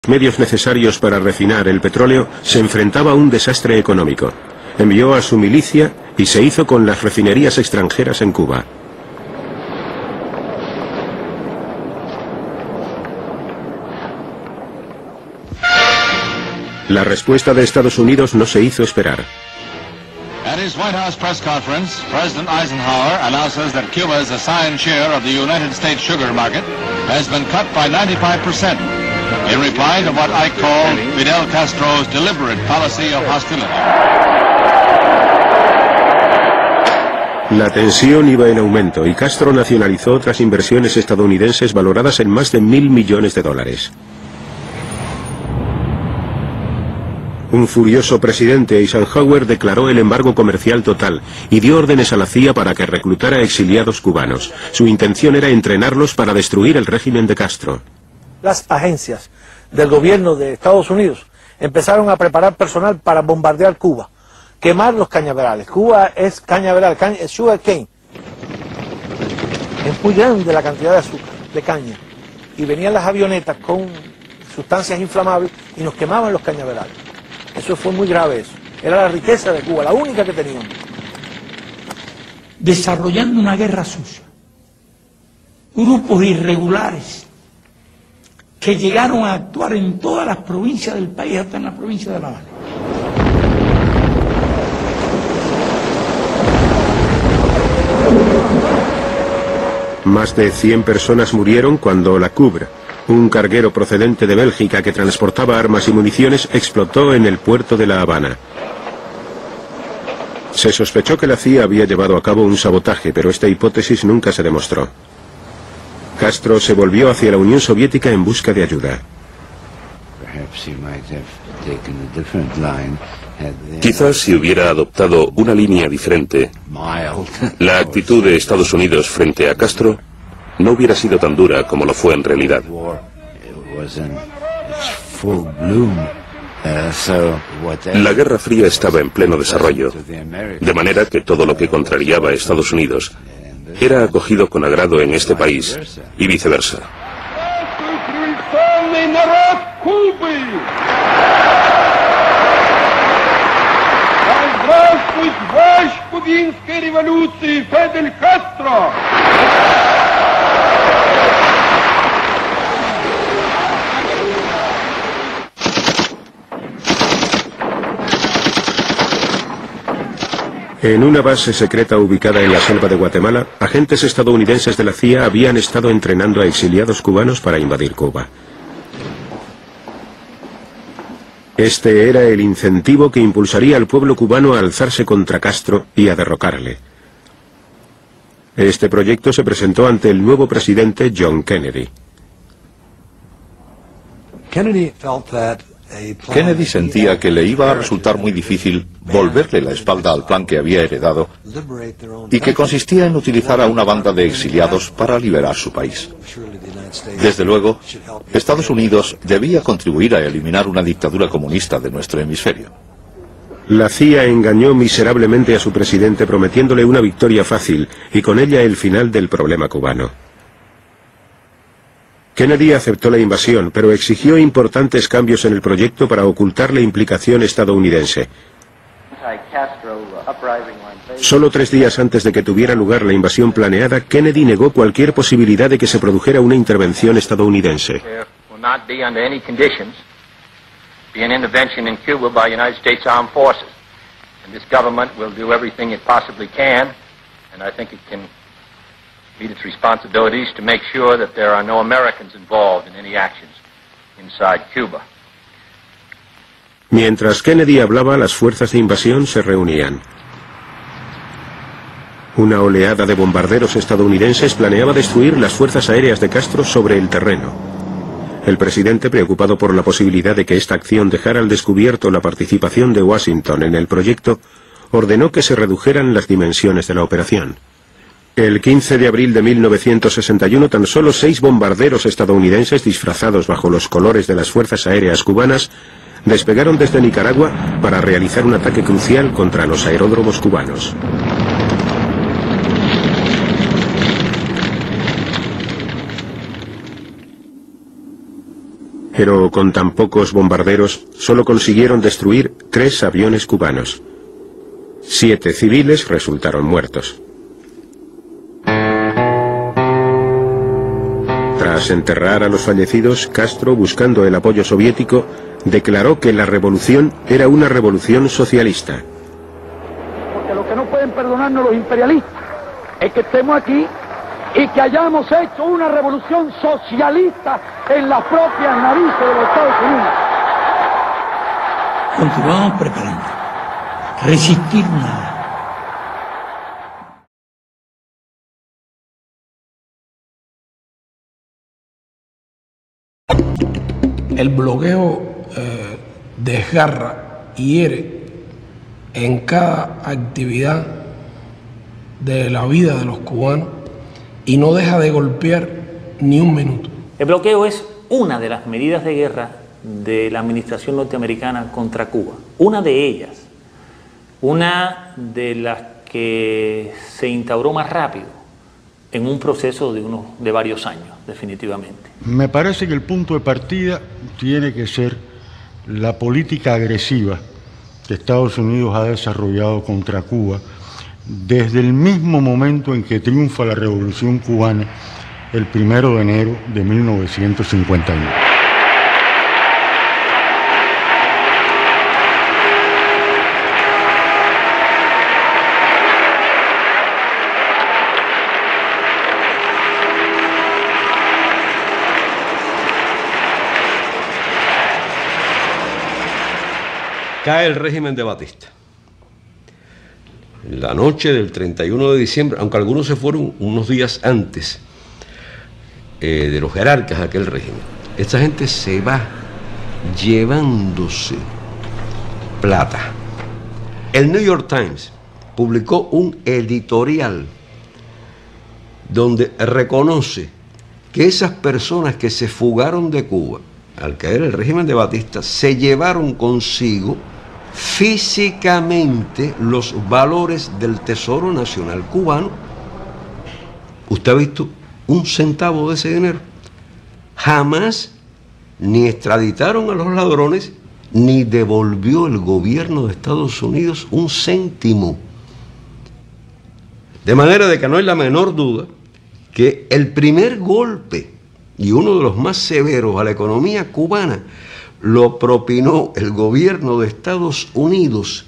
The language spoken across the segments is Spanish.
medios necesarios para refinar el petróleo, se enfrentaba a un desastre económico. Envió a su milicia y se hizo con las refinerías extranjeras en Cuba. La respuesta de Estados Unidos no se hizo esperar. At his White House press conference, President Eisenhower announces that Cuba's assigned share of the United States sugar market has been cut by 95%, in reply to what I call Fidel Castro's deliberate policy of hostility. La tensión iba en aumento y Castro nacionalizó otras inversiones estadounidenses valoradas en más de $1.000 millones. Un furioso presidente, Eisenhower, declaró el embargo comercial total y dio órdenes a la CIA para que reclutara exiliados cubanos. Su intención era entrenarlos para destruir el régimen de Castro. Las agencias del gobierno de Estados Unidos empezaron a preparar personal para bombardear Cuba, quemar los cañaverales. Cuba es cañaveral, es sugar cane. Es muy grande la cantidad de azúcar, de caña. Y venían las avionetas con sustancias inflamables y nos quemaban los cañaverales. Eso fue muy grave eso. Era la riqueza de Cuba, la única que teníamos. Desarrollando una guerra sucia. Grupos irregulares que llegaron a actuar en todas las provincias del país, hasta en la provincia de La Habana. Más de 100 personas murieron cuando la Cubra, un carguero procedente de Bélgica que transportaba armas y municiones, explotó en el puerto de La Habana. Se sospechó que la CIA había llevado a cabo un sabotaje, pero esta hipótesis nunca se demostró. Castro se volvió hacia la Unión Soviética en busca de ayuda. Quizás si hubiera adoptado una línea diferente, la actitud de Estados Unidos frente a Castro no hubiera sido tan dura como lo fue en realidad. La Guerra Fría estaba en pleno desarrollo, de manera que todo lo que contrariaba a Estados Unidos era acogido con agrado en este país y viceversa. En una base secreta ubicada en la selva de Guatemala, agentes estadounidenses de la CIA habían estado entrenando a exiliados cubanos para invadir Cuba. Este era el incentivo que impulsaría al pueblo cubano a alzarse contra Castro y a derrocarle. Este proyecto se presentó ante el nuevo presidente John Kennedy. Kennedy sentía que le iba a resultar muy difícil volverle la espalda al plan que había heredado y que consistía en utilizar a una banda de exiliados para liberar su país. Desde luego, Estados Unidos debía contribuir a eliminar una dictadura comunista de nuestro hemisferio. La CIA engañó miserablemente a su presidente prometiéndole una victoria fácil y con ella el final del problema cubano. Kennedy aceptó la invasión, pero exigió importantes cambios en el proyecto para ocultar la implicación estadounidense. Solo 3 días antes de que tuviera lugar la invasión planeada, Kennedy negó cualquier posibilidad de que se produjera una intervención estadounidense. meet its responsibilities to make sure that there are no Americans involved in any actions inside Cuba. Mientras Kennedy hablaba, las fuerzas de invasión se reunían. Una oleada de bombarderos estadounidenses planeaba destruir las fuerzas aéreas de Castro sobre el terreno. El presidente, preocupado por la posibilidad de que esta acción dejara al descubierto la participación de Washington en el proyecto, ordenó que se redujeran las dimensiones de la operación. El 15 de abril de 1961, tan solo 6 bombarderos estadounidenses disfrazados bajo los colores de las fuerzas aéreas cubanas despegaron desde Nicaragua para realizar un ataque crucial contra los aeródromos cubanos. Pero con tan pocos bombarderos, solo consiguieron destruir 3 aviones cubanos. 7 civiles resultaron muertos. Tras enterrar a los fallecidos, Castro, buscando el apoyo soviético, declaró que la revolución era una revolución socialista. Porque lo que no pueden perdonarnos los imperialistas es que estemos aquí y que hayamos hecho una revolución socialista en las propias narices de los Estados Unidos. Continuamos preparando. Resistir nada. El bloqueo desgarra y hiere en cada actividad de la vida de los cubanos y no deja de golpear ni un minuto. El bloqueo es una de las medidas de guerra de la administración norteamericana contra Cuba. Una de ellas, una de las que se instauró más rápido en un proceso de varios años, definitivamente. Me parece que el punto de partida tiene que ser la política agresiva que Estados Unidos ha desarrollado contra Cuba desde el mismo momento en que triunfa la Revolución Cubana el 1 de enero de 1951. Cae el régimen de Batista. La noche del 31 de diciembre, aunque algunos se fueron unos días antes de los jerarcas de aquel régimen, esta gente se va llevándose plata. El New York Times publicó un editorial donde reconoce que esas personas que se fugaron de Cuba al caer el régimen de Batista se llevaron consigo físicamente los valores del Tesoro Nacional cubano. ¿Usted ha visto un centavo de ese dinero? Jamás ni extraditaron a los ladrones, ni devolvió el gobierno de Estados Unidos un céntimo. De manera de que no hay la menor duda que el primer golpe y uno de los más severos a la economía cubana lo propinó el gobierno de Estados Unidos.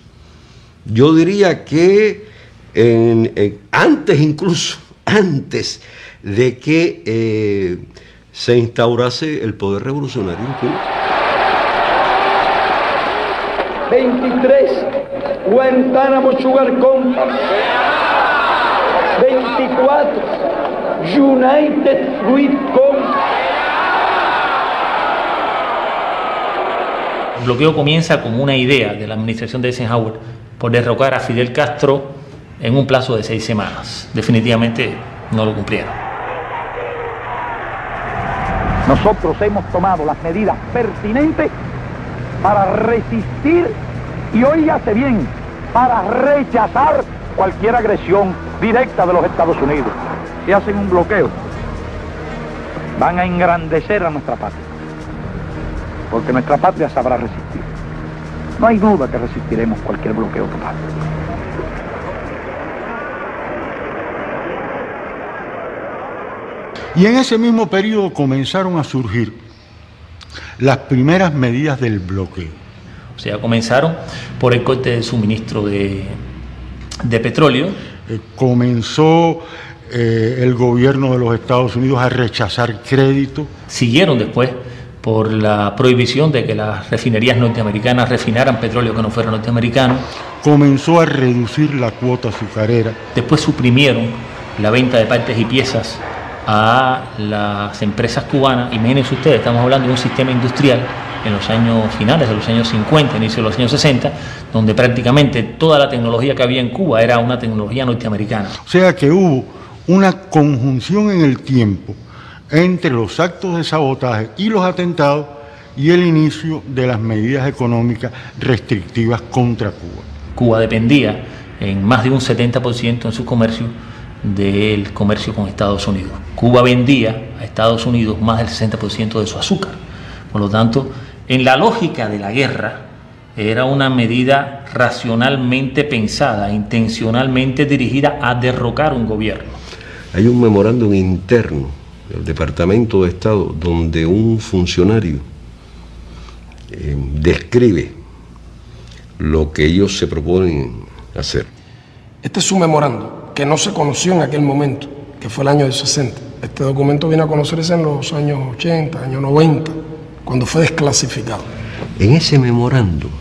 Yo diría que antes de que se instaurase el poder revolucionario en Cuba. 23, Guantánamo Sugar Company. 24, United Fruit Company. El bloqueo comienza como una idea de la administración de Eisenhower por derrocar a Fidel Castro en un plazo de 6 semanas. Definitivamente no lo cumplieron. Nosotros hemos tomado las medidas pertinentes para resistir y, óigase bien, para rechazar cualquier agresión directa de los Estados Unidos. Si hacen un bloqueo, van a engrandecer a nuestra patria, porque nuestra patria sabrá resistir. No hay duda que resistiremos cualquier bloqueo total. Y en ese mismo periodo comenzaron a surgir las primeras medidas del bloqueo. O sea, comenzaron por el corte del suministro de petróleo. Comenzó el gobierno de los Estados Unidos a rechazar crédito. Siguieron después por la prohibición de que las refinerías norteamericanas refinaran petróleo que no fuera norteamericano. Comenzó a reducir la cuota azucarera. Después suprimieron la venta de partes y piezas a las empresas cubanas. Imagínense ustedes, estamos hablando de un sistema industrial en los años finales de los años 50, inicio de los años 60, donde prácticamente toda la tecnología que había en Cuba era una tecnología norteamericana. O sea que hubo una conjunción en el tiempo entre los actos de sabotaje y los atentados y el inicio de las medidas económicas restrictivas contra Cuba. Cuba dependía en más de un 70% en su comercio del comercio con Estados Unidos. Cuba vendía a Estados Unidos más del 60% de su azúcar, Por lo tanto, en la lógica de la guerra, era una medida racionalmente pensada, intencionalmente dirigida a derrocar un gobierno. Hay un memorándum interno del Departamento de Estado donde un funcionario describe lo que ellos se proponen hacer. Este es un memorándum que no se conoció en aquel momento, que fue el año del 60. Este documento vino a conocerse en los años 80, años 90, cuando fue desclasificado. En ese memorándum,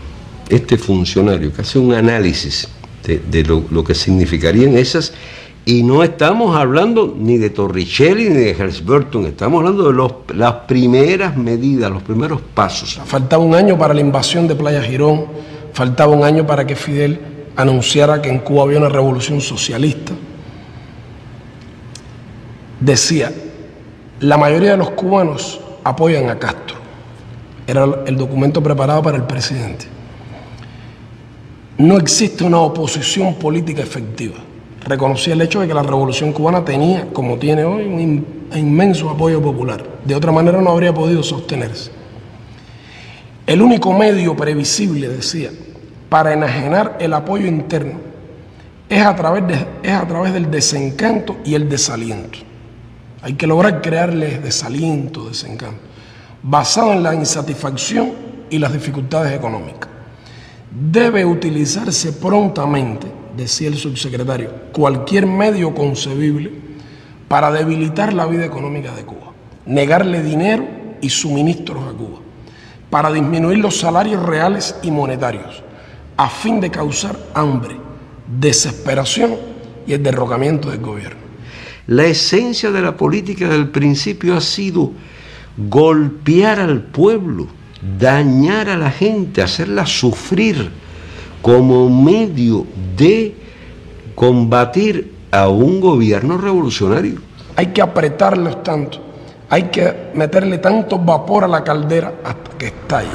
este funcionario que hace un análisis de lo que significarían esas, y no estamos hablando ni de Torricelli ni de Helms-Burton, estamos hablando de las primeras medidas, los primeros pasos. Faltaba un año para la invasión de Playa Girón, faltaba un año para que Fidel anunciara que en Cuba había una revolución socialista. Decía, la mayoría de los cubanos apoyan a Castro. Era el documento preparado para el presidente. No existe una oposición política efectiva. Reconocía el hecho de que la revolución cubana tenía, como tiene hoy, un inmenso apoyo popular. De otra manera no habría podido sostenerse. El único medio previsible, decía, para enajenar el apoyo interno es a través del desencanto y el desaliento. Hay que lograr crearles desaliento, desencanto, basado en la insatisfacción y las dificultades económicas. Debe utilizarse prontamente, decía el subsecretario, cualquier medio concebible para debilitar la vida económica de Cuba, negarle dinero y suministros a Cuba, para disminuir los salarios reales y monetarios, a fin de causar hambre, desesperación y el derrocamiento del gobierno. La esencia de la política del principio ha sido golpear al pueblo, dañar a la gente, hacerla sufrir como medio de combatir a un gobierno revolucionario. Hay que apretarlos tanto, hay que meterle tanto vapor a la caldera hasta que estalle.